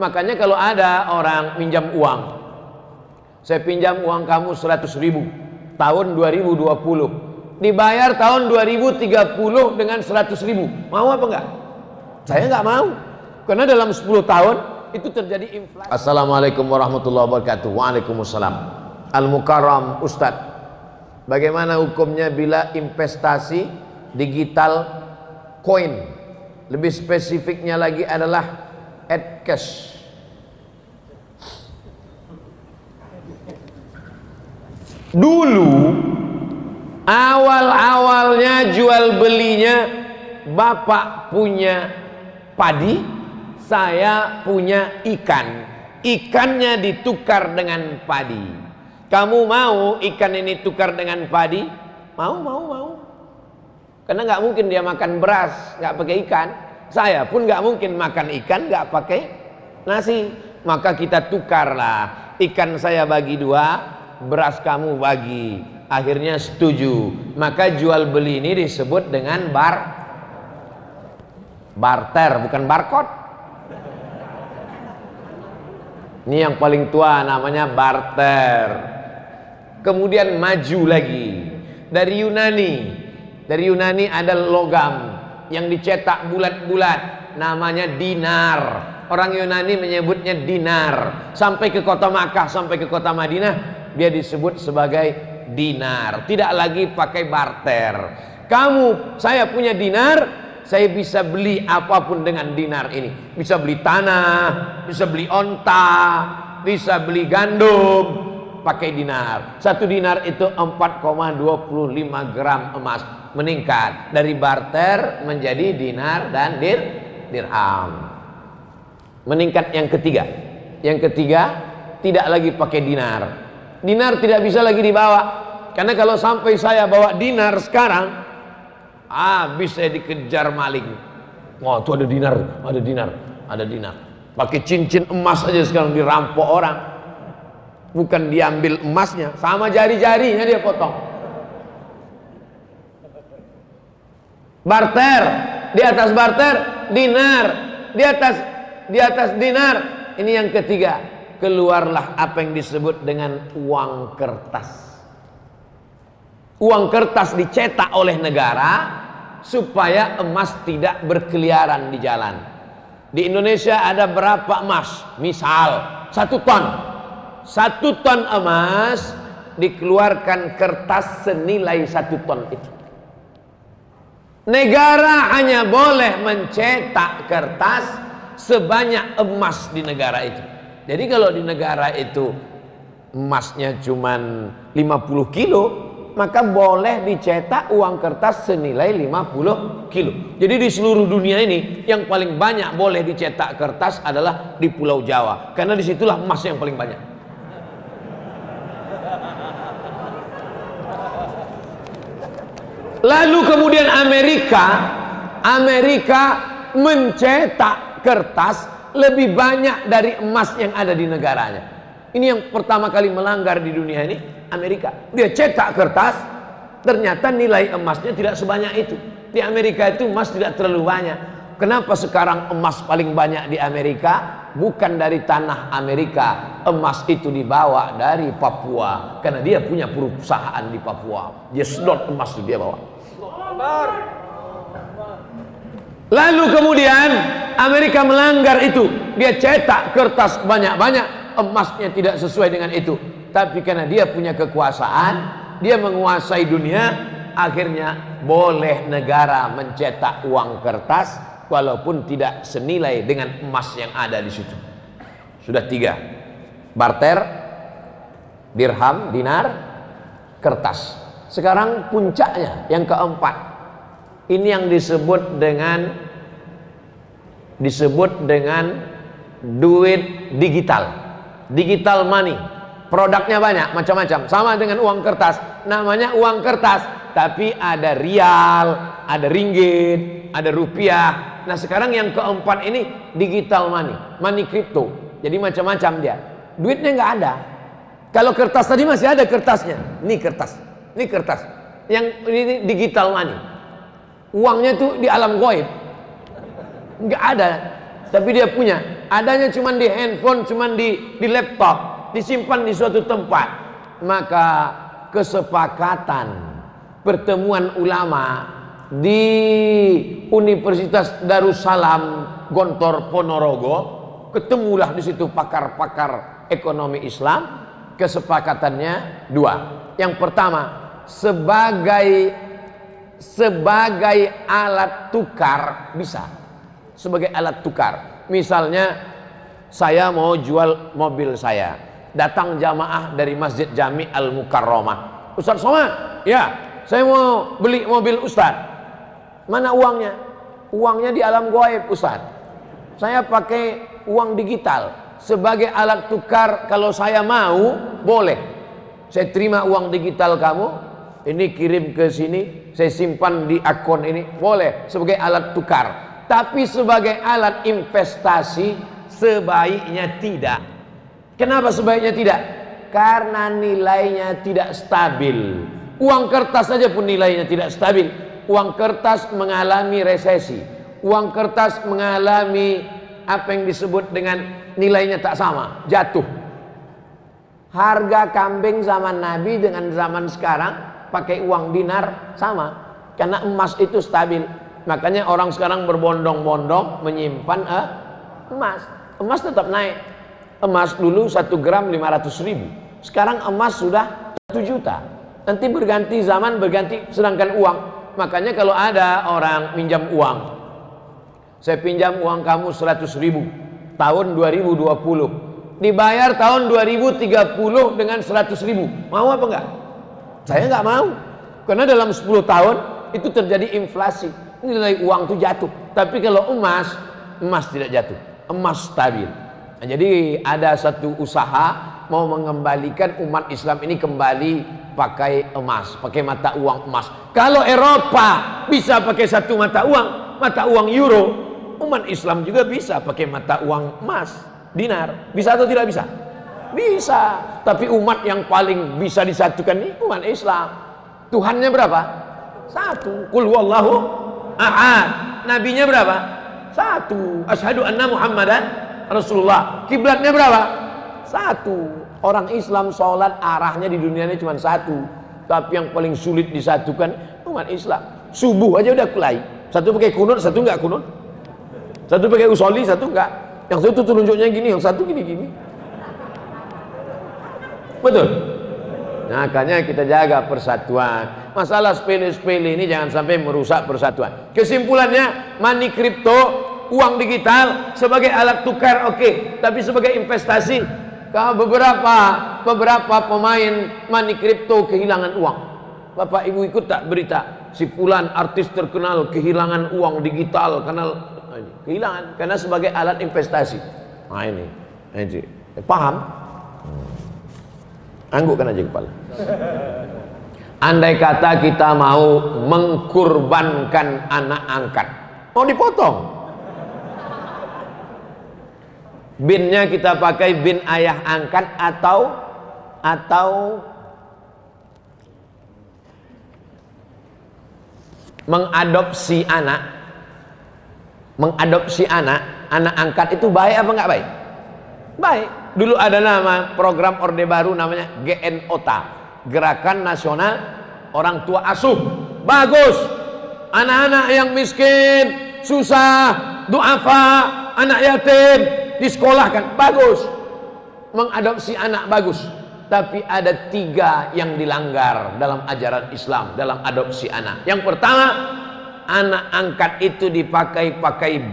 Makanya kalau ada orang minjam uang, saya pinjam uang kamu 100.000 tahun 2020, dibayar tahun 2030 dengan 100.000, mau apa enggak? Saya enggak mau, karena dalam 10 tahun itu terjadi inflasi. Assalamualaikum warahmatullahi wabarakatuh. Waalaikumsalam. Al-Mukarram Ustadz, bagaimana hukumnya bila investasi digital koin, lebih spesifiknya lagi adalah cash? Dulu awal-awalnya jual belinya, bapak punya padi, saya punya ikan, ikannya ditukar dengan padi. Kamu mau ikan ini tukar dengan padi? Mau. Karena nggak mungkin dia makan beras nggak pakai ikan. Saya pun nggak mungkin makan ikan nggak pakai nasi. Maka kita tukarlah, ikan saya bagi 2, beras kamu bagi. Akhirnya setuju. Maka jual beli ini disebut dengan barter, bukan barcode. Ini yang paling tua, namanya barter. Kemudian maju lagi dari Yunani. Dari Yunani ada logam yang dicetak bulat-bulat, namanya dinar. Orang Yunani menyebutnya dinar. Sampai ke kota Makkah, sampai ke kota Madinah, dia disebut sebagai dinar. Tidak lagi pakai barter. Saya punya dinar, saya bisa beli apapun dengan dinar ini. Bisa beli tanah, bisa beli onta, bisa beli gandum, pakai dinar. 1 dinar itu 4,25 gram emas. Meningkat dari barter menjadi dinar dan dirham. Meningkat yang ketiga. Yang ketiga, tidak lagi pakai dinar. Dinar tidak bisa lagi dibawa, karena kalau sampai saya bawa dinar sekarang, bisa dikejar maling. Wah, itu ada dinar. Pakai cincin emas aja sekarang dirampok orang. Bukan diambil emasnya, sama jari-jarinya dia potong. Barter, di atas barter dinar, di atas dinar. Ini yang ketiga. Keluarlah apa yang disebut dengan uang kertas. Uang kertas dicetak oleh negara supaya emas tidak berkeliaran di jalan. Di Indonesia ada berapa emas? Misal 1 ton. 1 ton emas dikeluarkan kertas senilai 1 ton itu. Negara hanya boleh mencetak kertas sebanyak emas di negara itu. Jadi kalau di negara itu emasnya cuma 50 kilo, maka boleh dicetak uang kertas senilai 50 kilo. Jadi di seluruh dunia ini yang paling banyak boleh dicetak kertas adalah di Pulau Jawa, karena disitulah emas yang paling banyak. Lalu kemudian Amerika mencetak kertas lebih banyak dari emas yang ada di negaranya. Ini yang pertama kali melanggar di dunia ini, Amerika. Dia cetak kertas, ternyata nilai emasnya tidak sebanyak itu. Di Amerika itu emas tidak terlalu banyak. Kenapa sekarang emas paling banyak di Amerika? Bukan dari tanah Amerika. Emas itu dibawa dari Papua, karena dia punya perusahaan di Papua. Dia sedot emas itu dia bawa. Lalu kemudian Amerika melanggar itu. Dia cetak kertas banyak-banyak, emasnya tidak sesuai dengan itu. Tapi karena dia punya kekuasaan, dia menguasai dunia, akhirnya boleh negara mencetak uang kertas walaupun tidak senilai dengan emas yang ada di situ. Sudah 3. Barter, dirham, dinar, kertas. Sekarang puncaknya yang keempat. Ini yang disebut dengan duit digital. Digital money. Produknya banyak, macam-macam. Sama dengan uang kertas. Namanya uang kertas, tapi ada rial, ada ringgit, ada rupiah. Nah sekarang yang keempat ini digital money, money crypto. Jadi macam-macam dia. Duitnya nggak ada. Kalau kertas tadi masih ada kertasnya. Ini kertas, ini kertas. Yang ini digital money. Uangnya tuh di alam gaib, nggak ada. Tapi dia punya. adanya cuma di handphone, cuma di laptop, disimpan di suatu tempat. Maka kesepakatan pertemuan ulama di Universitas Darussalam Gontor Ponorogo, ketemulah di situ pakar-pakar ekonomi Islam. Kesepakatannya dua. Yang pertama, sebagai alat tukar bisa. Sebagai alat tukar. Misalnya saya mau jual mobil saya. Datang jamaah dari Masjid Jami Al-Mukarramah. Ustaz Somad, ya, saya mau beli mobil Ustaz. Mana uangnya? Uangnya di alam gaib Ustaz. Saya pakai uang digital. Sebagai alat tukar, kalau saya mau, boleh. Saya terima uang digital kamu, ini kirim ke sini, saya simpan di akun ini, boleh. Sebagai alat tukar. Tapi sebagai alat investasi, sebaiknya tidak. Kenapa sebaiknya tidak? Karena nilainya tidak stabil. Uang kertas saja pun nilainya tidak stabil. Uang kertas mengalami resesi. Uang kertas mengalami apa yang disebut dengan nilainya tak sama, jatuh. Harga kambing zaman Nabi dengan zaman sekarang pakai uang dinar sama, karena emas itu stabil. Makanya orang sekarang berbondong-bondong menyimpan emas. Emas tetap naik. Emas dulu 1 gram 500.000, sekarang emas sudah 1 juta. Nanti berganti zaman, berganti. Sedangkan uang, makanya kalau ada orang minjam uang, saya pinjam uang kamu 100.000 tahun 2020, dibayar tahun 2030 dengan 100.000, mau apa enggak? Saya enggak mau, karena dalam 10 tahun itu terjadi inflasi, nilai uang itu jatuh. Tapi kalau emas tidak jatuh, emas stabil. Nah, jadi ada satu usaha mau mengembalikan umat Islam ini kembali pakai emas, pakai mata uang emas. Kalau Eropa bisa pakai satu mata uang euro, umat Islam juga bisa pakai mata uang emas, dinar. Bisa atau tidak bisa? Bisa. Tapi umat yang paling bisa disatukan ini umat Islam. Tuhannya berapa? 1. Qul huwallahu ahad. Nabinya berapa? 1. Asyhadu anna Muhammadan Rasulullah. Kiblatnya berapa? 1. Orang Islam sholat arahnya di dunia ini cuma 1. Tapi yang paling sulit disatukan umat Islam. Subuh aja udah kulai. Satu pakai kunut, satu enggak kunut. Satu pakai usolli, satu enggak. Yang satu telunjuknya gini, yang satu gini-gini. Betul? Nah, makanya kita jaga persatuan. Masalah sepele-sepele ini jangan sampai merusak persatuan. Kesimpulannya, money crypto, uang digital sebagai alat tukar oke. Tapi sebagai investasi, kalau beberapa pemain money crypto kehilangan uang. Bapak Ibu ikut tak berita? Si fulan artis terkenal kehilangan uang digital karena kehilangan karena sebagai alat investasi. Nah ini paham? Anggukkan aja kepala. Andai kata kita mau mengkurbankan anak angkat, mau dipotong, binnya kita pakai bin ayah angkat atau mengadopsi anak angkat itu baik apa enggak baik? Baik. Dulu ada nama program Orde Baru namanya GNOTA, Gerakan Nasional Orang Tua Asuh. Bagus. Anak-anak yang miskin, susah, duafa, anak yatim disekolahkan, bagus. Mengadopsi anak bagus. Tapi ada 3 yang dilanggar dalam ajaran Islam dalam adopsi anak. Yang pertama, anak angkat itu dipakai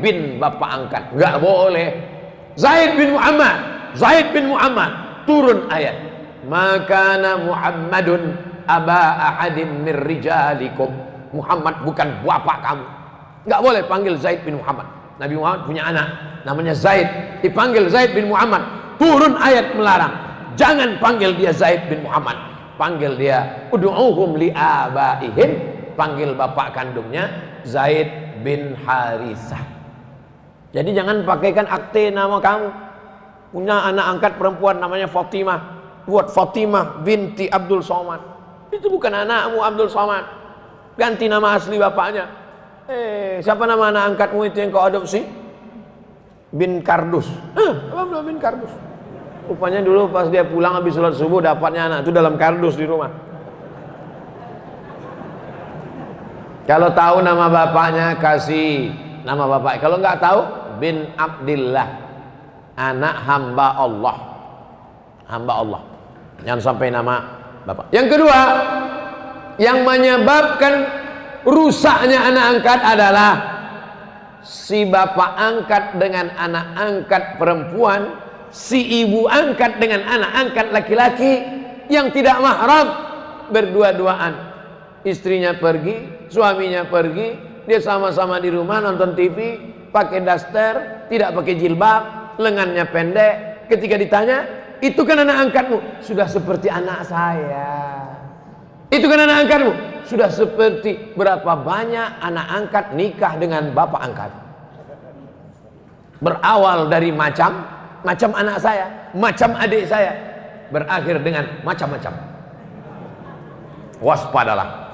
bin bapak angkat, nggak boleh. Zaid bin Muhammad turun ayat, makana Muhammadun aba ahadin mir rijalikum. Muhammad bukan bapak kamu, nggak boleh panggil Zaid bin Muhammad. Nabi Muhammad punya anak namanya Zaid, dipanggil Zaid bin Muhammad. Turun ayat melarang, jangan panggil dia Zaid bin Muhammad, panggil dia ud'uhum li abaihim, panggil bapak kandungnya Zaid bin Harithah. Jadi jangan pakaikan akte nama kamu. Punya anak angkat perempuan namanya Fatimah, buat Fatimah binti Abdul Somad. Itu bukan anakmu Abdul Somad. Ganti nama asli bapaknya. Siapa nama anak angkatmu itu yang kau adopsi? bin Kardus. Abdullah bin Kardus. Rupanya dulu pas dia pulang habis sholat subuh dapatnya anak itu dalam kardus di rumah. Kalau tahu nama bapaknya kasih nama bapak. Kalau nggak tahu bin Abdillah, anak hamba Allah. Hamba Allah. Jangan sampai nama bapak. Yang kedua, yang menyebabkan rusaknya anak angkat adalah si bapak angkat dengan anak angkat perempuan, si ibu angkat dengan anak angkat laki-laki yang tidak mahram, berdua-duaan. Istrinya pergi, suaminya pergi, dia sama-sama di rumah nonton TV, pakai daster, tidak pakai jilbab, lengannya pendek. Ketika ditanya, itu kan anak angkatmu? Sudah seperti anak saya. Itu kan anak angkatmu? Sudah seperti berapa banyak anak angkat nikah dengan bapak angkat. Berawal dari macam anak saya, macam adik saya, berakhir dengan macam-macam. Waspadalah.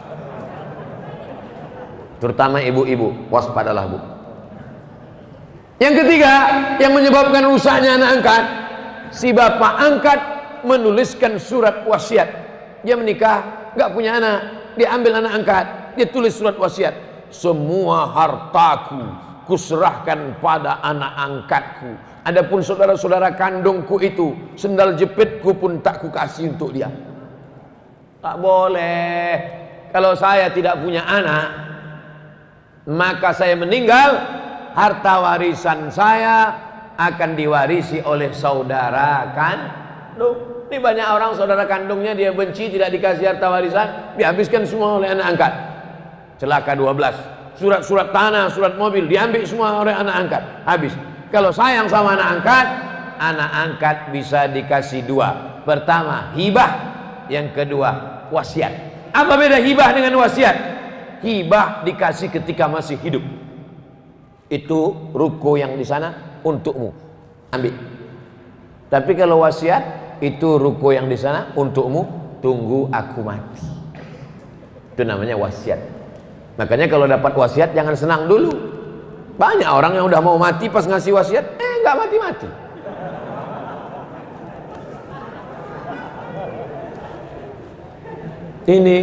Terutama ibu-ibu, waspadalah bu. Yang ketiga, yang menyebabkan rusaknya anak angkat, si bapak angkat menuliskan surat wasiat. Dia menikah, nggak punya anak, dia ambil anak angkat, dia tulis surat wasiat. Semua hartaku kuserahkan pada anak angkatku. Adapun saudara-saudara kandungku itu, sendal jepitku pun tak kukasih untuk dia. Tak boleh. Kalau saya tidak punya anak, maka saya meninggal, harta warisan saya akan diwarisi oleh saudara kandung. Ini banyak orang saudara kandungnya dia benci, tidak dikasih harta warisan, dihabiskan semua oleh anak angkat. Celaka 12. Surat-surat tanah, surat mobil diambil semua oleh anak angkat, habis. Kalau sayang sama anak angkat bisa dikasih dua. Pertama hibah, yang kedua wasiat. Apa beda hibah dengan wasiat? Hibah dikasih ketika masih hidup. Itu ruko yang di sana untukmu, ambil. Tapi kalau wasiat, itu ruko yang di sana untukmu, tunggu aku mati. Itu namanya wasiat. Makanya kalau dapat wasiat jangan senang dulu. Banyak orang yang udah mau mati pas ngasih wasiat, nggak mati-mati. Ini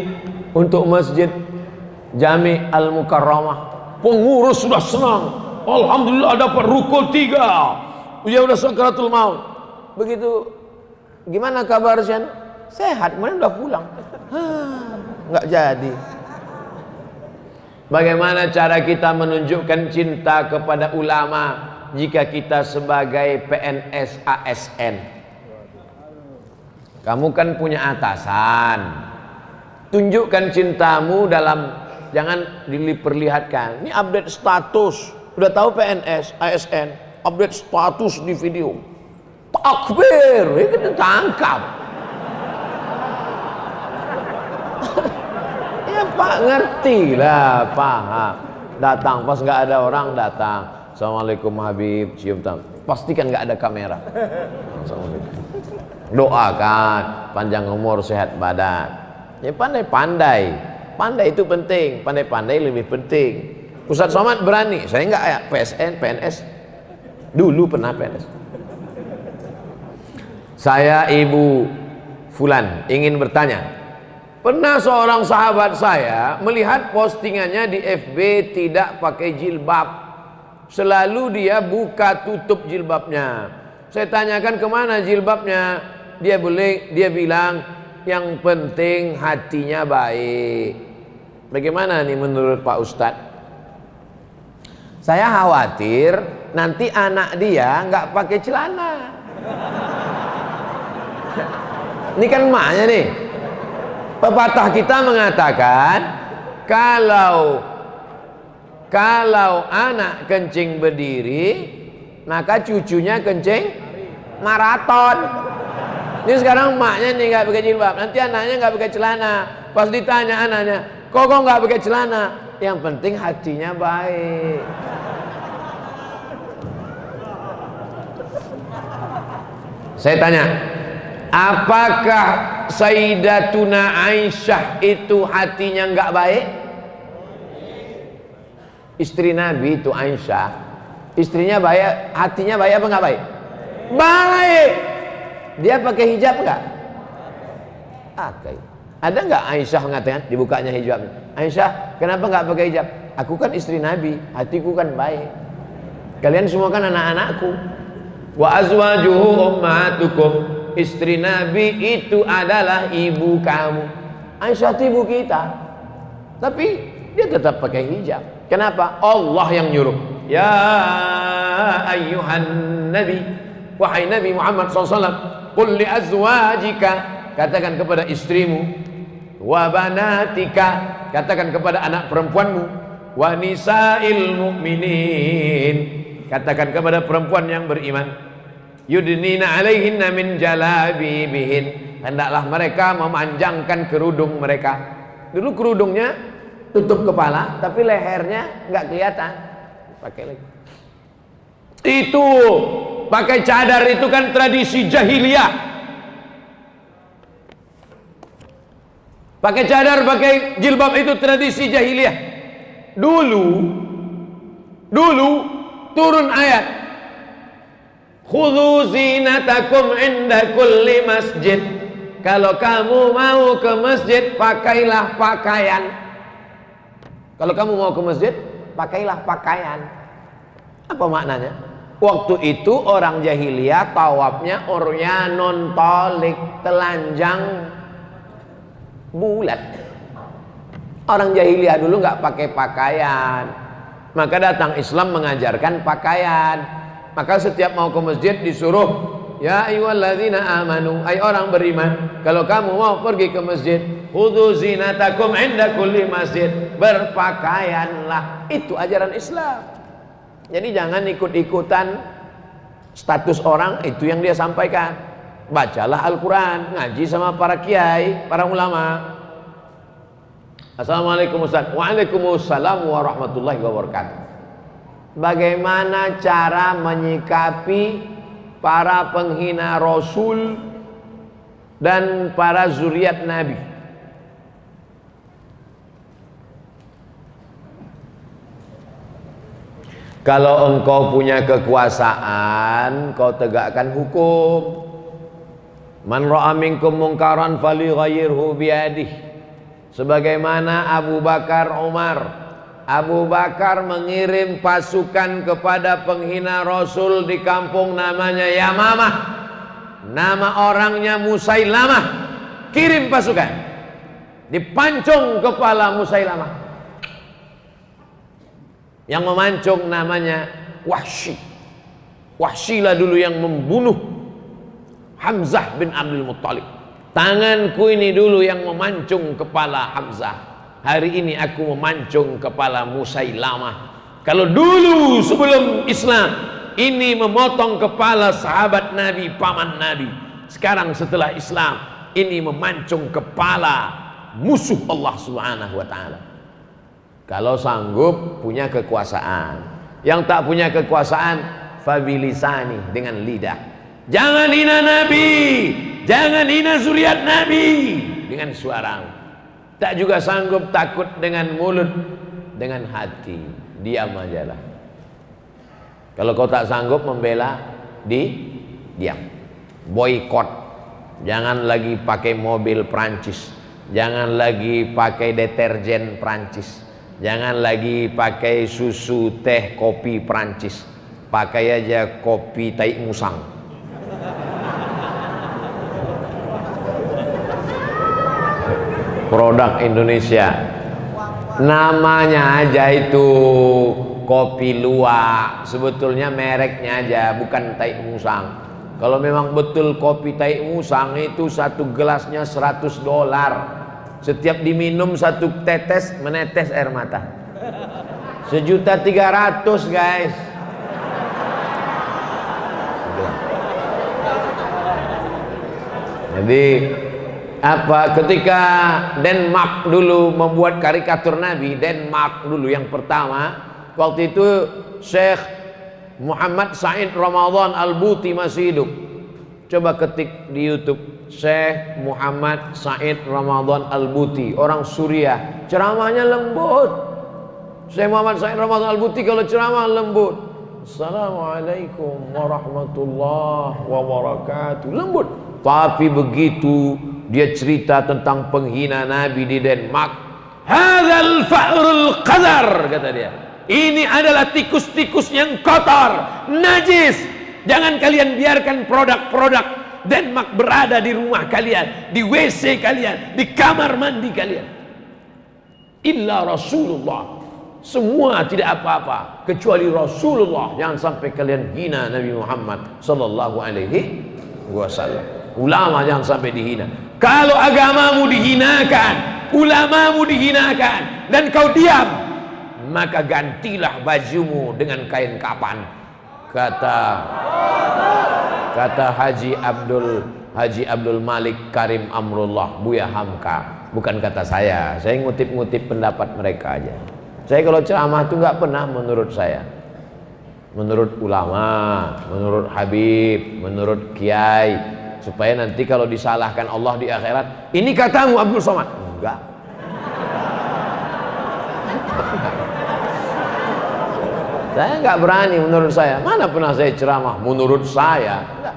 untuk masjid Jami Al-Mukarramah, pengurus sudah senang, alhamdulillah dapat rukun 3, dia udah sakaratul maut. Begitu, gimana kabarnya? Sehat, kemarin udah pulang. Nggak jadi. Bagaimana cara kita menunjukkan cinta kepada ulama jika kita sebagai PNS ASN? Kamu kan punya atasan, tunjukkan cintamu dalam, jangan diperlihatkan. Ini update status. Udah tahu PNS, ASN, update status di video. Takbir, kita tangkap. Ya Pak, ngerti lah, paham. Datang pas nggak ada orang, datang. Assalamualaikum Habib, cium tangan. Pastikan nggak ada kamera. Assalamualaikum. Doakan panjang umur, sehat badan. Ya pandai-pandai. Pandai itu penting, pandai-pandai lebih penting. Ustadz Somad berani, saya enggak ya, PSN, PNS. Dulu pernah PNS. Saya Ibu Fulan ingin bertanya. Pernah seorang sahabat saya melihat postingannya di FB tidak pakai jilbab. Selalu dia buka tutup jilbabnya. Saya tanyakan kemana jilbabnya. Dia bilang yang penting hatinya baik. Bagaimana nih menurut Pak Ustadz? Saya khawatir nanti anak dia nggak pakai celana. Ini kan emaknya nih. Pepatah kita mengatakan kalau anak kencing berdiri, maka cucunya kencing maraton. Ini sekarang emaknya nih nggak pakai jilbab, nanti anaknya nggak pakai celana. Pas ditanya anaknya, kok nggak pakai celana? Yang penting hatinya baik. Saya tanya, apakah Sayyidatuna Aisyah itu hatinya nggak baik? Istri Nabi itu Aisyah Istrinya baik, hatinya baik apa nggak baik? Baik. Dia pakai hijab nggak? Pakai. Ada nggak Aisyah mengatakan dibukanya hijabnya? Aisyah, kenapa nggak pakai hijab? Aku kan istri Nabi, hatiku kan baik. Kalian semua kan anak-anakku. Wa azwajuhu ummatukum. Istri Nabi itu adalah ibu kamu. Aisyah itu ibu kita. Tapi dia tetap pakai hijab. Kenapa? Allah yang nyuruh. Ya ayyuhan nabi, wahai Nabi Muhammad SAW, qul li azwajika, katakan kepada istrimu, wa banatika, katakan kepada anak perempuanmu, wa nisa'il mu'minin, katakan kepada perempuan yang beriman, yudnina alaihinna min jalabibihin, hendaklah mereka memanjangkan kerudung mereka. Dulu kerudungnya tutup kepala, tapi lehernya nggak kelihatan. Pakai lagi. Itu pakai cadar itu kan tradisi jahiliyah. Pakai cadar, pakai jilbab itu tradisi jahiliyah. Dulu turun ayat, khudhu zinatakum inda kulli masjid. Kalau kamu mau ke masjid, pakailah pakaian. Kalau kamu mau ke masjid, pakailah pakaian. Apa maknanya? Waktu itu orang jahiliyah tawafnya uryanun tolik, telanjang bulat. Orang jahiliyah dulu nggak pakai pakaian. Maka datang Islam mengajarkan pakaian. Maka setiap mau ke masjid disuruh, ya ayyuhalladzina amanu, ay orang beriman, kalau kamu mau pergi ke masjid, khudhu zinatakum inda kulli masjid, berpakaianlah. Itu ajaran Islam. Jadi jangan ikut-ikutan status orang, itu yang dia sampaikan. Bacalah Al-Quran, ngaji sama para kiai, para ulama. Assalamualaikum Ustaz. Waalaikumsalam warahmatullahi wabarakatuh. Bagaimana cara menyikapi para penghina Rasul dan para zuriat Nabi? Kalau engkau punya kekuasaan, kau tegakkan hukum. Man ra'a minkum munkaran falyughayyirhu biyadihi. Sebagaimana Abu Bakar Umar. Abu Bakar mengirim pasukan kepada penghina Rasul di kampung namanya Yamamah. Nama orangnya Musailamah. Kirim pasukan. Dipancung kepala Musailamah. Yang memancung namanya Wahsy. Wahsyilah dulu yang membunuh Hamzah bin Abdul Muttalib. Tanganku ini dulu yang memancung kepala Hamzah. Hari ini aku memancung kepala Musailamah. Kalau dulu sebelum Islam ini memotong kepala sahabat Nabi, paman Nabi. Sekarang setelah Islam ini memancung kepala musuh Allah Subhanahu wa taala. Kalau sanggup punya kekuasaan. Yang tak punya kekuasaan, fabilisani, dengan lidah. Jangan hina Nabi, jangan hina zuriat Nabi dengan suara. Tak juga sanggup, takut dengan mulut, dengan hati. Diam ajalah. Kalau kau tak sanggup membela, diam. Boykot. Jangan lagi pakai mobil Prancis. Jangan lagi pakai deterjen Prancis. Jangan lagi pakai susu, teh, kopi Prancis. Pakai aja kopi tai musang. Produk Indonesia. Namanya aja itu kopi luwak. Sebetulnya mereknya aja, bukan tai musang. Kalau memang betul kopi tai musang itu satu gelasnya $100. Setiap diminum satu tetes menetes air mata. 1.300.000 guys. Jadi apa, ketika Denmark dulu membuat karikatur Nabi, Denmark dulu yang pertama, waktu itu Syekh Muhammad Said Ramadan Al-Buti masih hidup. Coba ketik di YouTube Syekh Muhammad Said Ramadan Al-Buti, orang Suriah. Ceramahnya lembut. Syekh Muhammad Said Ramadan Al-Buti kalau ceramah lembut. Assalamualaikum warahmatullahi wabarakatuh. Lembut. Tapi begitu dia cerita tentang penghina Nabi di Denmark, hadzal fa'rul qadar, kata dia. Ini adalah tikus-tikus yang kotor, najis. Jangan kalian biarkan produk-produk Denmark berada di rumah kalian, di WC kalian, di kamar mandi kalian. Illa Rasulullah. Semua tidak apa-apa kecuali Rasulullah. Jangan sampai kalian hina Nabi Muhammad sallallahu alaihi wasallam. Ulama jangan sampai dihina. Kalau agamamu dihinakan, ulamamu dihinakan, dan kau diam, maka gantilah bajumu dengan kain kapan. Kata Haji Abdul Malik Karim Amrullah, Buya Hamka. Bukan kata saya ngutip-ngutip pendapat mereka aja. Saya kalau ceramah itu nggak pernah menurut saya, menurut ulama, menurut Habib, menurut Kiai, supaya nanti kalau disalahkan Allah di akhirat, ini katamu Abdul Somad. Enggak. Saya nggak berani menurut saya. Mana pernah saya ceramah menurut saya? Enggak.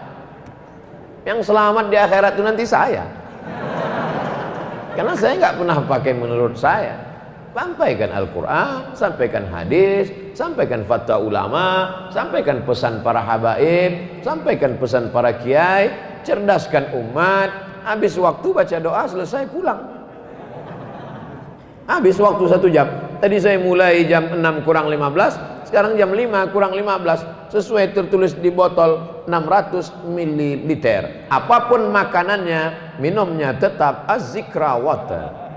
Yang selamat di akhirat itu nanti saya. Karena saya nggak pernah pakai menurut saya. Sampaikan Al-Quran, sampaikan hadis, sampaikan fatwa ulama, sampaikan pesan para habaib, sampaikan pesan para kiai, cerdaskan umat. Habis waktu baca doa, selesai pulang. Habis waktu 1 jam. Tadi saya mulai jam 6 kurang 15, sekarang jam 5 kurang 15. Sesuai tertulis di botol 600 ml. Apapun makanannya, minumnya tetap az-zikra water.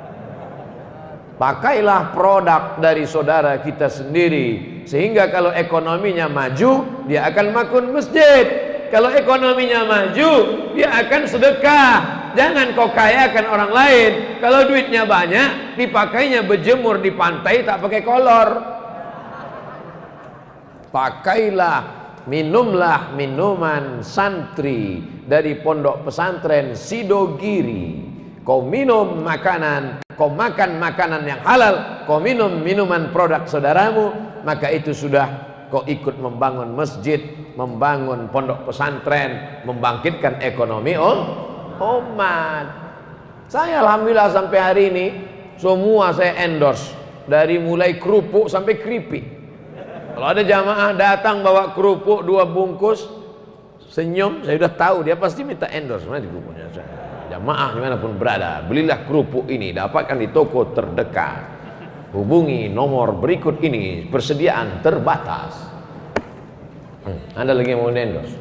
Pakailah produk dari saudara kita sendiri, sehingga kalau ekonominya maju, dia akan makun masjid. Kalau ekonominya maju, dia akan sedekah. Jangan kau kayakan orang lain. Kalau duitnya banyak, dipakainya berjemur di pantai tak pakai kolor. Pakailah, minumlah minuman santri dari pondok pesantren Sidogiri. Kau minum makanan, kau makan makanan yang halal, kau minum minuman produk saudaramu, maka itu sudah kau ikut membangun masjid, membangun pondok pesantren, membangkitkan ekonomi umat. Saya alhamdulillah sampai hari ini semua saya endorse, dari mulai kerupuk sampai keripik. Kalau ada jamaah datang bawa kerupuk 2 bungkus, senyum, saya sudah tahu dia pasti minta endorse. Mana di kerupuknya? Jamaah dimanapun berada, belilah kerupuk ini, dapatkan di toko terdekat. Hubungi nomor berikut ini, persediaan terbatas. Ada lagi yang mau endorse?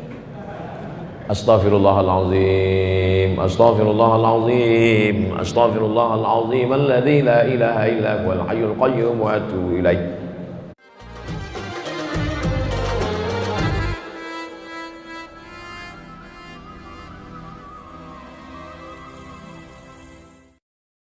Astaghfirullahalazim, astaghfirullahalazim, astaghfirullahalazim, alladzi la ilaha illa huwal hayyul qayyum wa atubu ilaih.